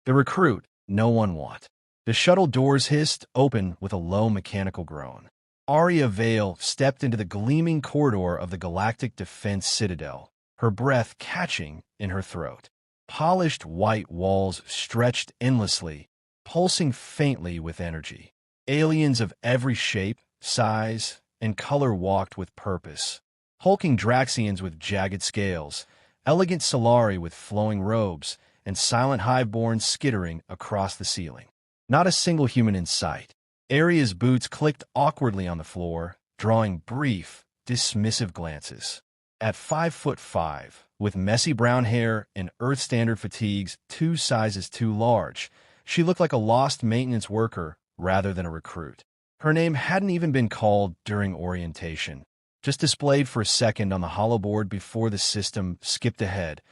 The recruit no one want. The shuttle doors hissed open with a low mechanical groan. Aria Vale stepped into the gleaming corridor of the Galactic Defense Citadel, her breath catching in her throat. Polished white walls stretched endlessly, pulsing faintly with energy. Aliens of every shape, size, and color walked with purpose. Hulking Draxians with jagged scales, elegant Solari with flowing robes, and silent hiveborns skittering across the ceiling. Not a single human in sight. Aria's boots clicked awkwardly on the floor, drawing brief, dismissive glances. At 5'5", with messy brown hair and Earth-standard fatigues 2 sizes too large, she looked like a lost maintenance worker rather than a recruit. Her name hadn't even been called during orientation, just displayed for a second on the holoboard before the system skipped ahead,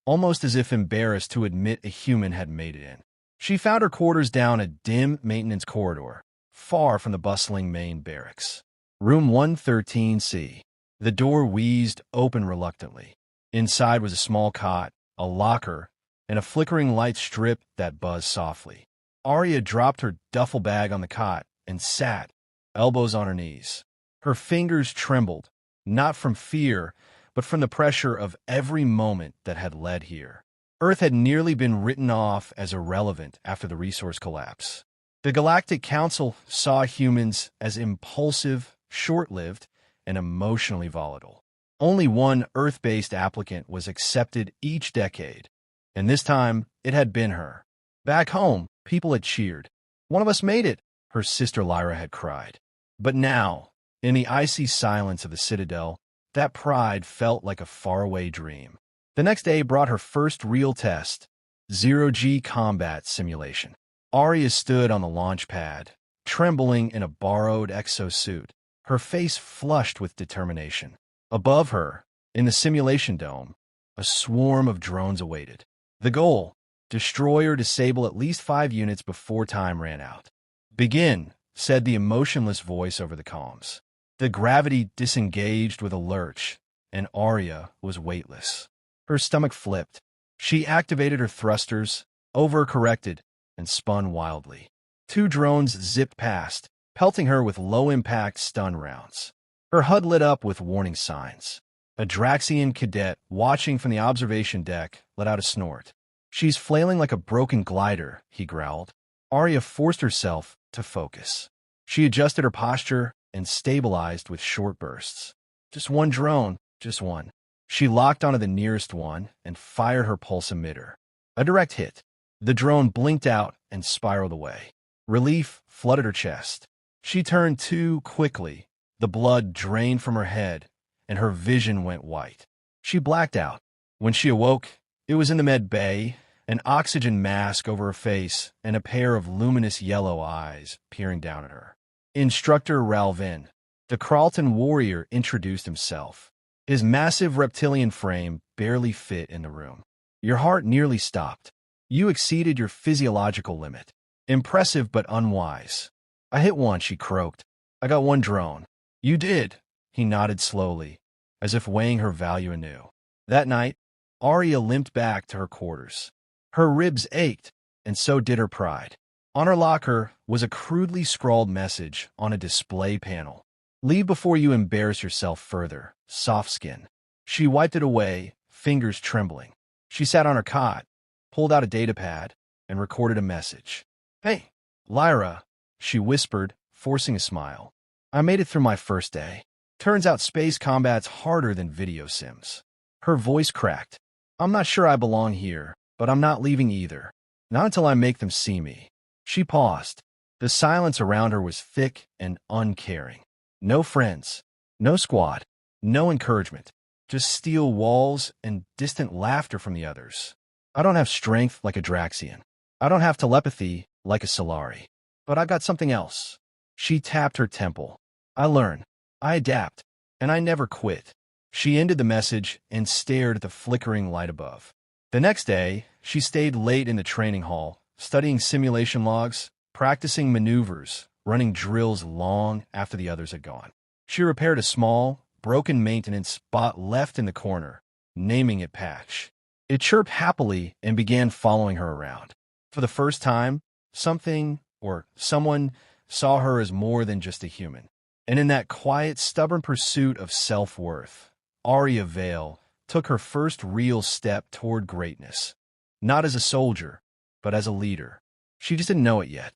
almost as if embarrassed to admit a human had made it in. She found her quarters down a dim maintenance corridor, far from the bustling main barracks. Room 113C. The door wheezed open reluctantly. Inside was a small cot, a locker, and a flickering light strip that buzzed softly. Aria dropped her duffel bag on the cot and sat, elbows on her knees. Her fingers trembled, not from fear, but from the pressure of every moment that had led here. Earth had nearly been written off as irrelevant after the resource collapse. The Galactic Council saw humans as impulsive, short-lived, and emotionally volatile. Only one Earth-based applicant was accepted each decade, and this time it had been her. Back home, people had cheered. "One of us made it," her sister Lyra had cried. But now, in the icy silence of the Citadel, that pride felt like a faraway dream. The next day brought her first real test, zero-G combat simulation. Aria stood on the launch pad, trembling in a borrowed exosuit, her face flushed with determination. Above her, in the simulation dome, a swarm of drones awaited. The goal: destroy or disable at least 5 units before time ran out. "Begin," said the emotionless voice over the comms. The gravity disengaged with a lurch, and Aria was weightless. Her stomach flipped. She activated her thrusters, overcorrected, and spun wildly. 2 drones zipped past, pelting her with low-impact stun rounds. Her HUD lit up with warning signs. A Draxian cadet watching from the observation deck let out a snort. "She's flailing like a broken glider," he growled. Aria forced herself to focus. She adjusted her posture and stabilized with short bursts. "Just one drone, just one." She locked onto the nearest one and fired her pulse emitter. A direct hit. The drone blinked out and spiraled away. Relief flooded her chest. She turned too quickly. The blood drained from her head, and her vision went white. She blacked out. When she awoke, it was in the med bay, an oxygen mask over her face and a pair of luminous yellow eyes peering down at her. Instructor Ralvin, the Carlton warrior, introduced himself. His massive reptilian frame barely fit in the room. "Your heart nearly stopped. You exceeded your physiological limit. Impressive but unwise." "I hit one," she croaked. "I got 1 drone." "You did." He nodded slowly, as if weighing her value anew. That night, Aria limped back to her quarters. Her ribs ached, and so did her pride. On her locker was a crudely scrawled message on a display panel. "Leave before you embarrass yourself further. Soft skin." She wiped it away, fingers trembling. She sat on her cot, pulled out a datapad, and recorded a message. "Hey, Lyra," she whispered, forcing a smile. "I made it through my first day. Turns out space combat's harder than video sims." Her voice cracked. "I'm not sure I belong here, but I'm not leaving either. Not until I make them see me." She paused. The silence around her was thick and uncaring. No friends, no squad, no encouragement, just steel walls and distant laughter from the others. "I don't have strength like a Draxian. I don't have telepathy like a Solari. But I've got something else." She tapped her temple. "I learn, I adapt, and I never quit." She ended the message and stared at the flickering light above. The next day, she stayed late in the training hall, studying simulation logs, practicing maneuvers, running drills long after the others had gone. She repaired a small, broken maintenance bot left in the corner, naming it Patch. It chirped happily and began following her around. For the first time, something or someone saw her as more than just a human. And in that quiet, stubborn pursuit of self-worth, Aria Vale took her first real step toward greatness. Not as a soldier, but as a leader. She just didn't know it yet.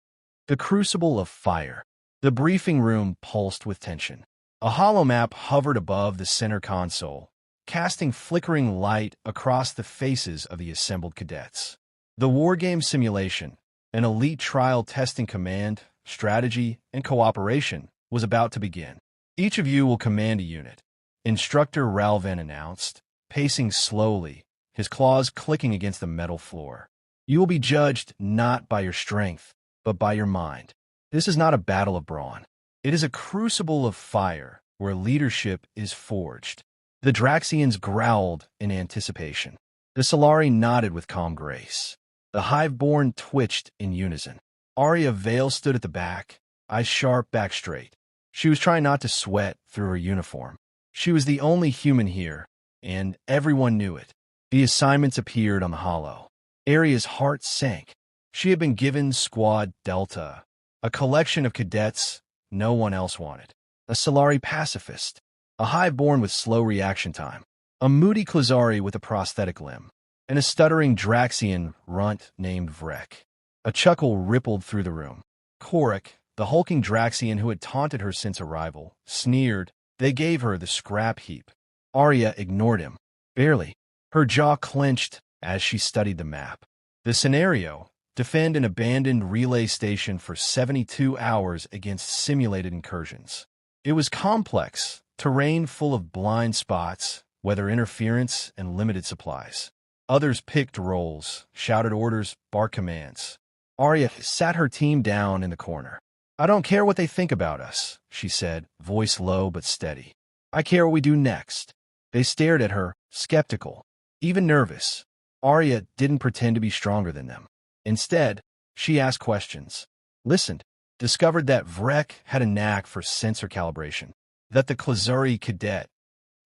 The crucible of fire. The briefing room pulsed with tension. A hollow map hovered above the center console, casting flickering light across the faces of the assembled cadets. The wargame simulation, an elite trial testing command, strategy, and cooperation, was about to begin. Each of you will command a unit, Instructor Ralvan announced, pacing slowly, his claws clicking against the metal floor. You will be judged not by your strength, but by your mind. This is not a battle of brawn. It is a crucible of fire where leadership is forged. The Draxians growled in anticipation. The Solari nodded with calm grace. The Hiveborn twitched in unison. Aria Vale stood at the back, eyes sharp, back straight. She was trying not to sweat through her uniform. She was the only human here, and everyone knew it. The assignments appeared on the hollow. Aria's heart sank. She had been given Squad Delta, a collection of cadets no one else wanted. A Solari pacifist, a Hiveborn with slow reaction time, a moody Klazari with a prosthetic limb, and a stuttering Draxian runt named Vrek. A chuckle rippled through the room. Korik, the hulking Draxian who had taunted her since arrival, sneered. They gave her the scrap heap. Aria ignored him. Barely. Her jaw clenched as she studied the map. The scenario: defend an abandoned relay station for 72 hours against simulated incursions. It was complex, terrain full of blind spots, weather interference, and limited supplies. Others picked roles, shouted orders, barked commands. Aria sat her team down in the corner. I don't care what they think about us, she said, voice low but steady. I care what we do next. They stared at her, skeptical, even nervous. Aria didn't pretend to be stronger than them. Instead, she asked questions, listened, discovered that Vrek had a knack for sensor calibration, that the Klazari cadet,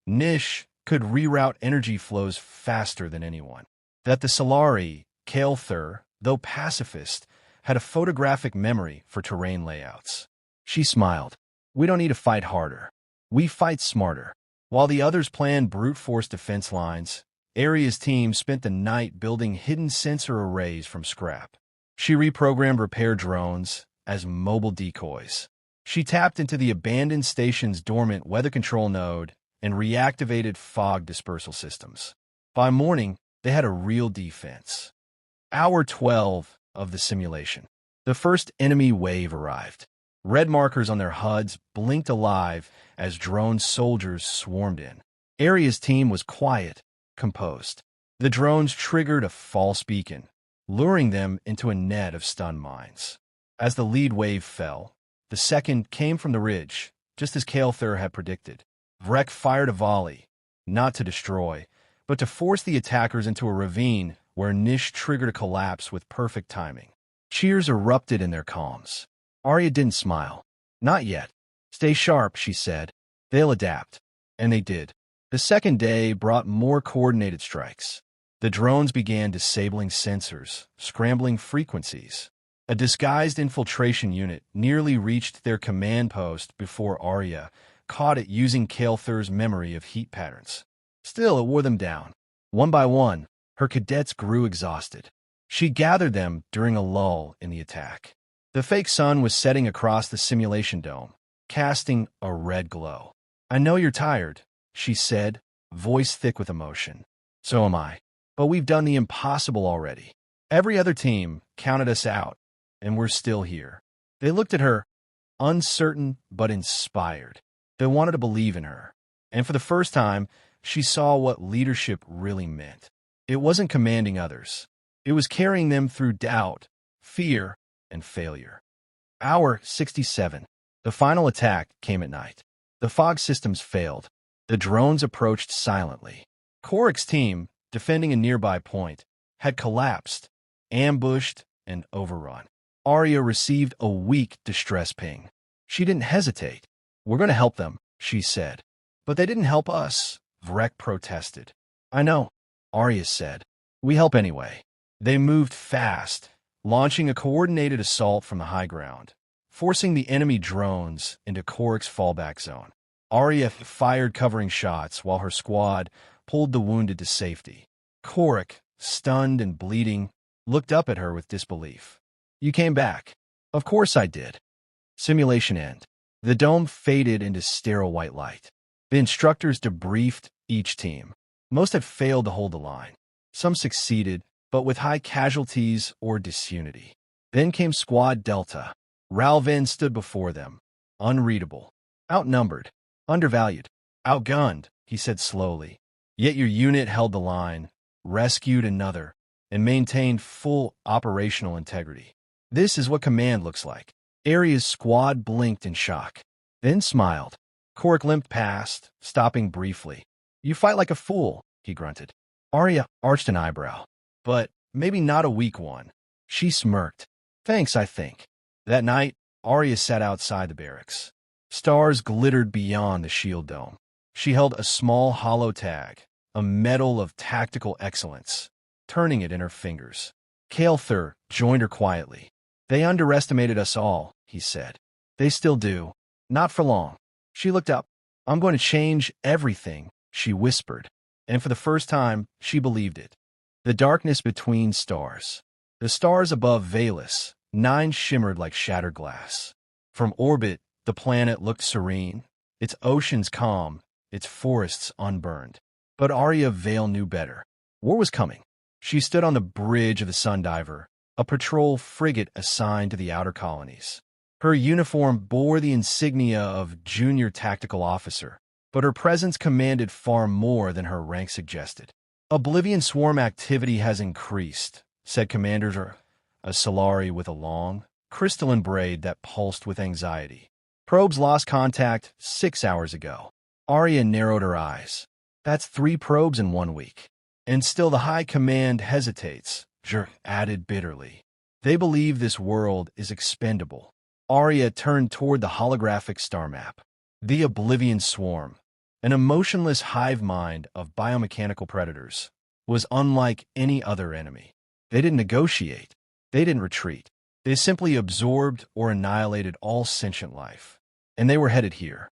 Nish, could reroute energy flows faster than anyone, that the Solari, Kael'thur, though pacifist, had a photographic memory for terrain layouts. She smiled. We don't need to fight harder. We fight smarter. While the others planned brute force defense lines, Aria's team spent the night building hidden sensor arrays from scrap. She reprogrammed repair drones as mobile decoys. She tapped into the abandoned station's dormant weather control node and reactivated fog dispersal systems. By morning, they had a real defense. Hour 12 of the simulation. The first enemy wave arrived. Red markers on their HUDs blinked alive as drone soldiers swarmed in. Aria's team was quiet, composed. The drones triggered a false beacon, luring them into a net of stun mines. As the lead wave fell, the second came from the ridge, just as Kael'thur had predicted. Vrek fired a volley, not to destroy, but to force the attackers into a ravine where Nish triggered a collapse with perfect timing. Cheers erupted in their calms. Aria didn't smile. Not yet. Stay sharp, she said. They'll adapt. And they did. The second day brought more coordinated strikes. The drones began disabling sensors, scrambling frequencies. A disguised infiltration unit nearly reached their command post before Aria caught it using Kael'thur's memory of heat patterns. Still, it wore them down. One by one, her cadets grew exhausted. She gathered them during a lull in the attack. The fake sun was setting across the simulation dome, casting a red glow. I know you're tired, she said, voice thick with emotion. So am I. But we've done the impossible already. Every other team counted us out, and we're still here. They looked at her, uncertain but inspired. They wanted to believe in her. And for the first time, she saw what leadership really meant. It wasn't commanding others. It was carrying them through doubt, fear, and failure. Hour 67. The final attack came at night. The fog systems failed. The drones approached silently. Korik's team, defending a nearby point, had collapsed, ambushed, and overrun. Aria received a weak distress ping. She didn't hesitate. We're going to help them, she said. But they didn't help us, Vrek protested. I know, Aria said. We help anyway. They moved fast, launching a coordinated assault from the high ground, forcing the enemy drones into Korik's fallback zone. Aria fired covering shots while her squad pulled the wounded to safety. Korik, stunned and bleeding, looked up at her with disbelief. "You came back." "Of course I did." Simulation end. The dome faded into sterile white light. The instructors debriefed each team. Most had failed to hold the line. Some succeeded, but with high casualties or disunity. Then came Squad Delta. Ralvin stood before them, unreadable, outnumbered, undervalued, outgunned, he said slowly. Yet your unit held the line, rescued another, and maintained full operational integrity. This is what command looks like. Aria's squad blinked in shock, then smiled. Korik limped past, stopping briefly. "You fight like a fool," he grunted. Aria arched an eyebrow. "But maybe not a weak one." She smirked. "Thanks, I think." That night, Aria sat outside the barracks. Stars glittered beyond the shield dome. She held a small hollow tag, a medal of tactical excellence, turning it in her fingers. Kael'thur joined her quietly. "They underestimated us all," he said. "They still do. Not for long." She looked up. "I'm going to change everything," she whispered. And for the first time, she believed it. The darkness between stars. The stars above Valus, 9 shimmered like shattered glass. From orbit, the planet looked serene, its oceans calm, its forests unburned. But Aria Vale knew better. War was coming. She stood on the bridge of the Sundiver, a patrol frigate assigned to the outer colonies. Her uniform bore the insignia of junior tactical officer, but her presence commanded far more than her rank suggested. "Oblivion swarm activity has increased," said Commander a Solari with a long, crystalline braid that pulsed with anxiety. "Probes lost contact 6 hours ago." Aria narrowed her eyes. "That's 3 probes in 1 week. And still the High Command hesitates," Jer added bitterly. "They believe this world is expendable." Aria turned toward the holographic star map. The Oblivion Swarm, an emotionless hive mind of biomechanical predators, was unlike any other enemy. They didn't negotiate. They didn't retreat. They simply absorbed or annihilated all sentient life. And they were headed here.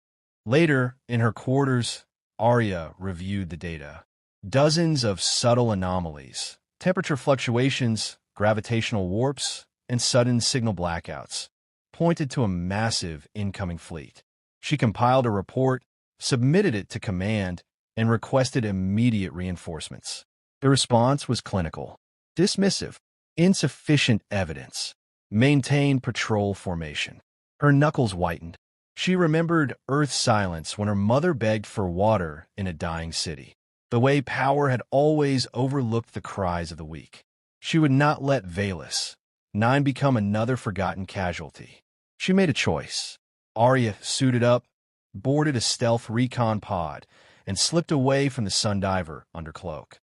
Later, in her quarters, Aria reviewed the data. Dozens of subtle anomalies, temperature fluctuations, gravitational warps, and sudden signal blackouts pointed to a massive incoming fleet. She compiled a report, submitted it to command, and requested immediate reinforcements. The response was clinical, dismissive, insufficient evidence. Maintain patrol formation. Her knuckles whitened. She remembered Earth's silence when her mother begged for water in a dying city. The way power had always overlooked the cries of the weak. She would not let Valus 9 become another forgotten casualty. She made a choice. Aria suited up, boarded a stealth recon pod, and slipped away from the Sundiver under cloak.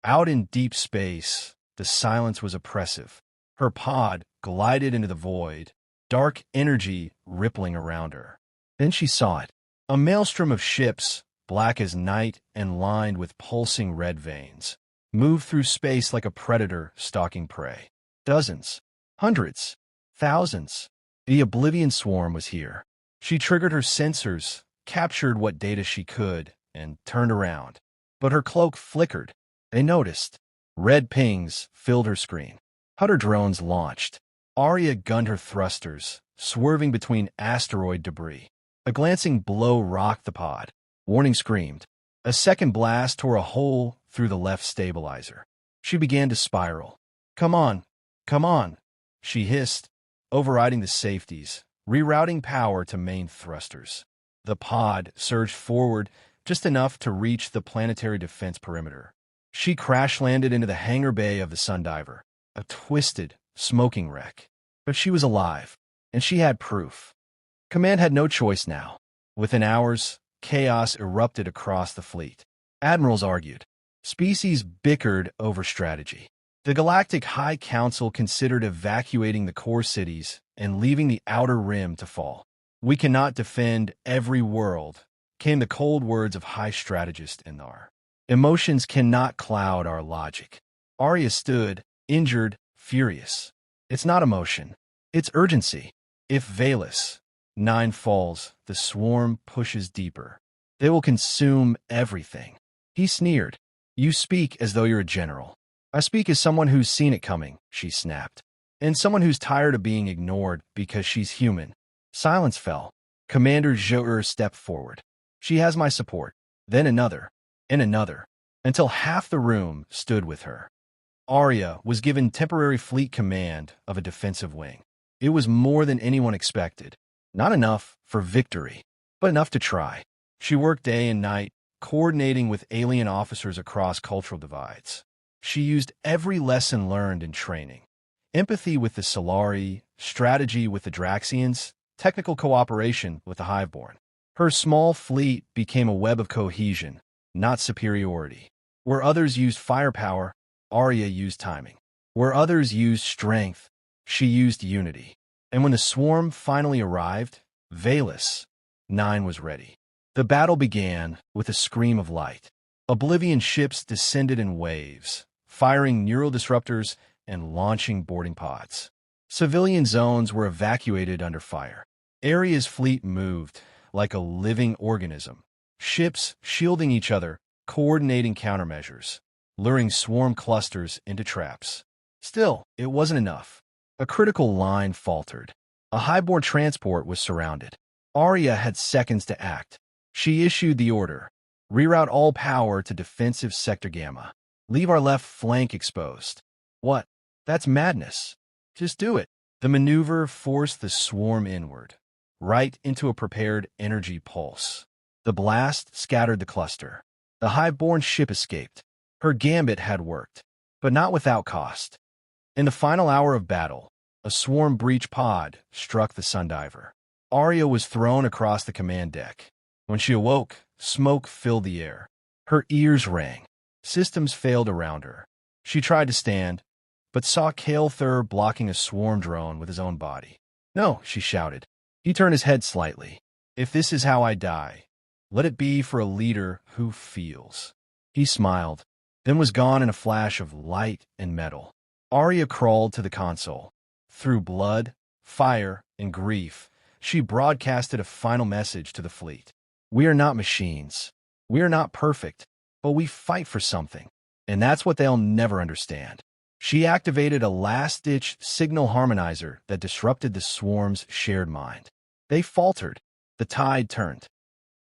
Out in deep space, the silence was oppressive. Her pod glided into the void, dark energy rippling around her. Then she saw it. A maelstrom of ships, black as night and lined with pulsing red veins, moved through space like a predator stalking prey. Dozens, hundreds, thousands. The Oblivion Swarm was here. She triggered her sensors, captured what data she could, and turned around. But her cloak flickered. They noticed. Red pings filled her screen. Hunter drones launched. Aria gunned her thrusters, swerving between asteroid debris. A glancing blow rocked the pod. Warning screamed. A second blast tore a hole through the left stabilizer. She began to spiral. Come on, she hissed, overriding the safeties, rerouting power to main thrusters. The pod surged forward just enough to reach the planetary defense perimeter. She crash-landed into the hangar bay of the Sundiver, a twisted, smoking wreck. But she was alive, and she had proof. Command had no choice now. Within hours, chaos erupted across the fleet. Admirals argued. Species bickered over strategy. The Galactic High Council considered evacuating the core cities and leaving the outer rim to fall. "We cannot defend every world," came the cold words of High Strategist Inar. "Emotions cannot cloud our logic." Aria stood, injured, furious. It's not emotion. It's urgency. If Valus 9 falls, the swarm pushes deeper. They will consume everything. He sneered. You speak as though you're a general. I speak as someone who's seen it coming, she snapped. And someone who's tired of being ignored because she's human. Silence fell. Commander Joer stepped forward. She has my support. Then another, and another, until half the room stood with her. Aria was given temporary fleet command of a defensive wing. It was more than anyone expected. Not enough for victory, but enough to try. She worked day and night, coordinating with alien officers across cultural divides. She used every lesson learned in training. Empathy with the Solari, strategy with the Draxians, technical cooperation with the Hiveborn. Her small fleet became a web of cohesion, not superiority. Where others used firepower, Aria used timing. Where others used strength, she used unity. And when the swarm finally arrived, Valus 9 was ready. The battle began with a scream of light. Oblivion ships descended in waves, firing neural disruptors and launching boarding pods. Civilian zones were evacuated under fire. Aria's fleet moved like a living organism, ships shielding each other, coordinating countermeasures, luring swarm clusters into traps. Still, it wasn't enough. A critical line faltered. A highborn transport was surrounded. Aria had seconds to act. She issued the order. Reroute all power to defensive Sector Gamma. Leave our left flank exposed. What? That's madness. Just do it. The maneuver forced the swarm inward, right into a prepared energy pulse. The blast scattered the cluster. The highborn ship escaped. Her gambit had worked, but not without cost. In the final hour of battle, a swarm breach pod struck the Sundiver. Aria was thrown across the command deck. When she awoke, smoke filled the air. Her ears rang. Systems failed around her. She tried to stand, but saw Kael'thur blocking a swarm drone with his own body. No, she shouted. He turned his head slightly. If this is how I die, let it be for a leader who feels. He smiled, then was gone in a flash of light and metal. Aria crawled to the console. Through blood, fire, and grief, she broadcasted a final message to the fleet. We are not machines. We are not perfect, but we fight for something. And that's what they'll never understand. She activated a last-ditch signal harmonizer that disrupted the swarm's shared mind. They faltered. The tide turned.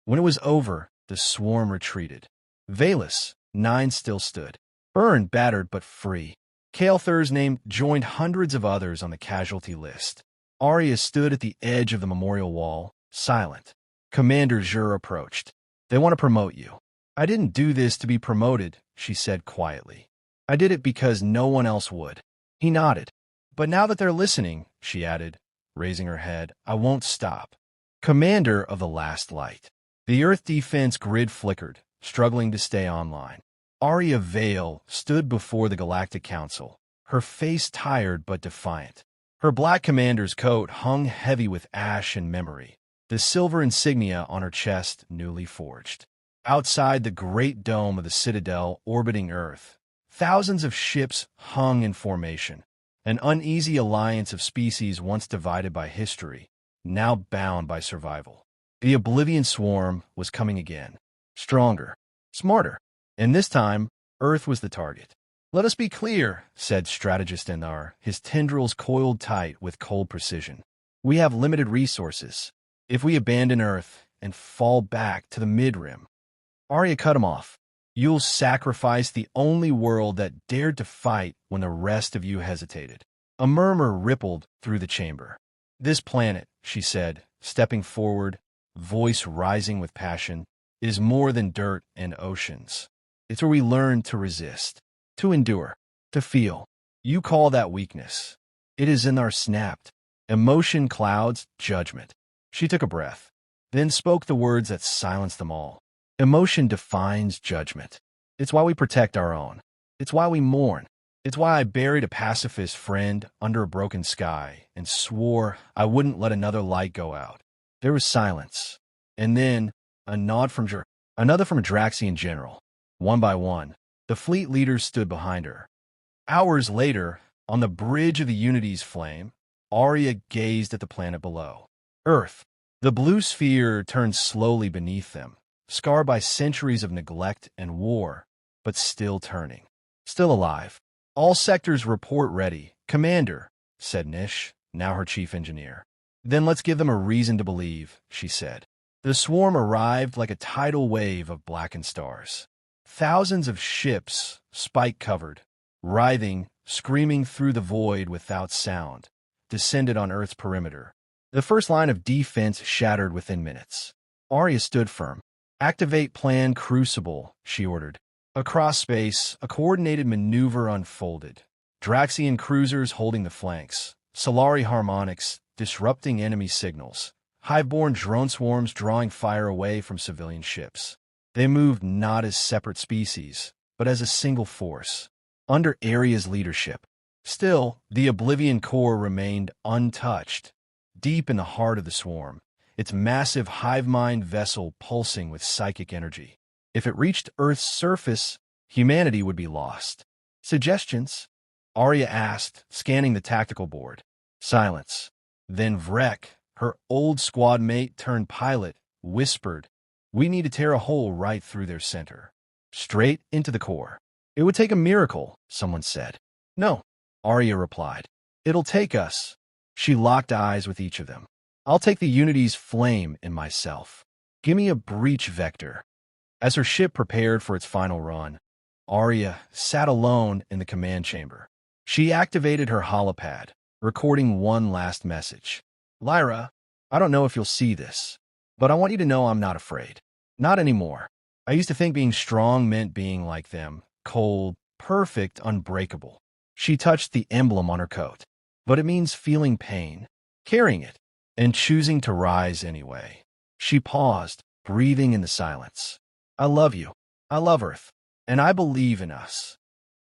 When it was over, the swarm retreated. Valus 9 still stood, burned, battered, but free. Kael'thur's name joined hundreds of others on the casualty list. Aria stood at the edge of the memorial wall, silent. Commander Joer approached. They want to promote you. I didn't do this to be promoted, she said quietly. I did it because no one else would. He nodded. But now that they're listening, she added, raising her head, I won't stop. Commander of the last light. The Earth defense grid flickered, struggling to stay online. Aria Vale stood before the Galactic Council, her face tired but defiant. Her black commander's coat hung heavy with ash and memory, the silver insignia on her chest newly forged. Outside the great dome of the Citadel orbiting Earth, thousands of ships hung in formation, an uneasy alliance of species once divided by history, now bound by survival. The Oblivion Swarm was coming again, stronger, smarter, and this time, Earth was the target. Let us be clear, said strategist Enar, his tendrils coiled tight with cold precision. We have limited resources. If we abandon Earth and fall back to the mid-rim, Aria cut him off. You'll sacrifice the only world that dared to fight when the rest of you hesitated. A murmur rippled through the chamber. This planet, she said, stepping forward, voice rising with passion, is more than dirt and oceans. It's where we learn to resist, to endure, to feel. You call that weakness. It is in our snapped. Emotion clouds judgment. She took a breath, then spoke the words that silenced them all. Emotion defines judgment. It's why we protect our own. It's why we mourn. It's why I buried a pacifist friend under a broken sky and swore I wouldn't let another light go out. There was silence, and then a nod from another from a Draxian general. One by one, the fleet leaders stood behind her. Hours later, On the bridge of the Unity's flame, Aria gazed at the planet below. Earth. The blue sphere turned slowly beneath them, scarred by centuries of neglect and war, but still turning. Still alive. All sectors report ready. Commander, said Nish, now her chief engineer. Then let's give them a reason to believe, she said. The swarm arrived like a tidal wave of blackened stars. Thousands of ships, spike-covered, writhing, screaming through the void without sound, descended on Earth's perimeter. The first line of defense shattered within minutes. Aria stood firm. Activate Plan Crucible, she ordered. Across space, a coordinated maneuver unfolded. Draxian cruisers holding the flanks, Solari harmonics disrupting enemy signals, hive-borne drone swarms drawing fire away from civilian ships. They moved not as separate species, but as a single force, under Aria's leadership. Still, the Oblivion core remained untouched, deep in the heart of the swarm, its massive hive-mind vessel pulsing with psychic energy. If it reached Earth's surface, humanity would be lost. Suggestions? Aria asked, scanning the tactical board. Silence. Then Vrek, her old squad mate turned pilot, whispered, "We need to tear a hole right through their center. Straight into the core." "It would take a miracle," someone said. "No," Aria replied. "It'll take us." She locked eyes with each of them. "I'll take the Unity's flame in myself. Give me a breach vector." As her ship prepared for its final run, Aria sat alone in the command chamber. She activated her holopad, recording one last message. "Lyra, I don't know if you'll see this, but I want you to know I'm not afraid. Not anymore. I used to think being strong meant being like them, cold, perfect, unbreakable." She touched the emblem on her coat. "But it means feeling pain, carrying it, and choosing to rise anyway." She paused, breathing in the silence. "I love you. I love Earth. And I believe in us."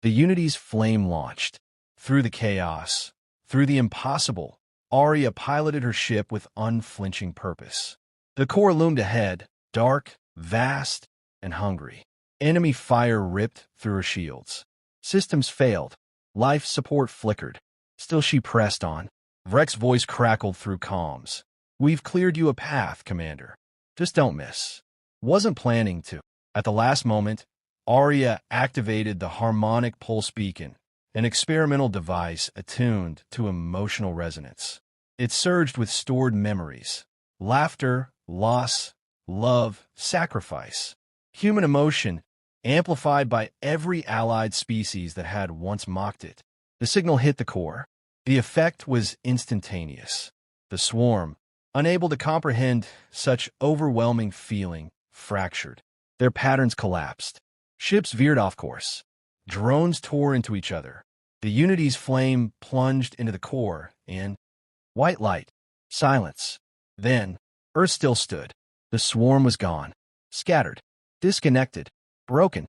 The Unity's flame launched. Through the chaos, through the impossible, Aria piloted her ship with unflinching purpose. The core loomed ahead, dark, vast, and hungry. Enemy fire ripped through her shields. Systems failed. Life support flickered. Still she pressed on. Vrek's voice crackled through comms. "We've cleared you a path, Commander. Just don't miss." Wasn't planning to. At the last moment, Aria activated the harmonic pulse beacon, an experimental device attuned to emotional resonance. It surged with stored memories. Laughter, loss, love, sacrifice. Human emotion, amplified by every allied species that had once mocked it. The signal hit the core. The effect was instantaneous. The swarm, unable to comprehend such overwhelming feeling, fractured. Their patterns collapsed. Ships veered off course. Drones tore into each other. The Unity's flame plunged into the core, and white light, silence. Then, Earth still stood. The swarm was gone, scattered, disconnected, broken.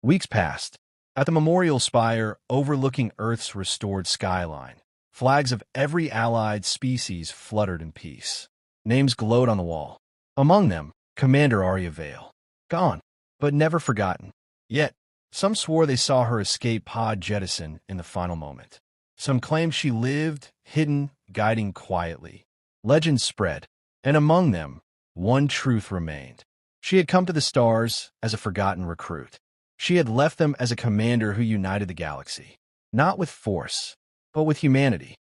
Weeks passed. At the memorial spire overlooking Earth's restored skyline, flags of every allied species fluttered in peace. Names glowed on the wall. Among them, Commander Aria Vale. Gone, but never forgotten. Yet, some swore they saw her escape pod jettison in the final moment. Some claimed she lived, hidden, guiding quietly. Legends spread, and among them, one truth remained. She had come to the stars as a forgotten recruit. She had left them as a commander who united the galaxy, not with force, but with humanity.